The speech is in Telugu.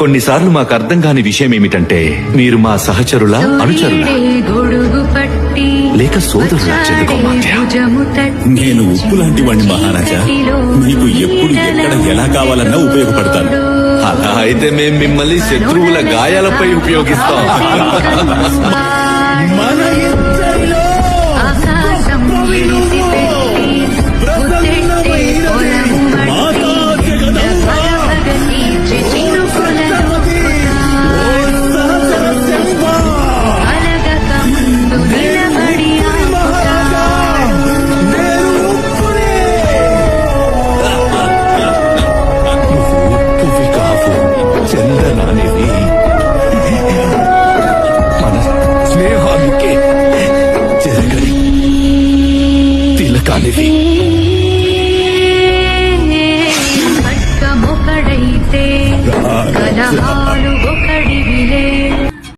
కొన్నిసార్లు మాకు అర్థం కాని విషయం ఏమిటంటే మీరు మా సహచరుల అనుచరుల లేక సోదరుల చెందుకోమాత్య. నేను ఉప్పు లాంటి వాణ్ణి మహారాజా. మీకు ఎప్పుడు ఎక్కడ ఎలా కావాలన్నా ఉపయోగపడతాను. అలా అయితే మేం మిమ్మల్ని శత్రువుల గాయాలపై ఉపయోగిస్తాం. మన ఇద్దరిలో మాతా జగదంబ పువ్వి కావు, చందనానివి, మన స్నేహానికి జరగని తిలకానివి. ఖడ్గమొకడైతే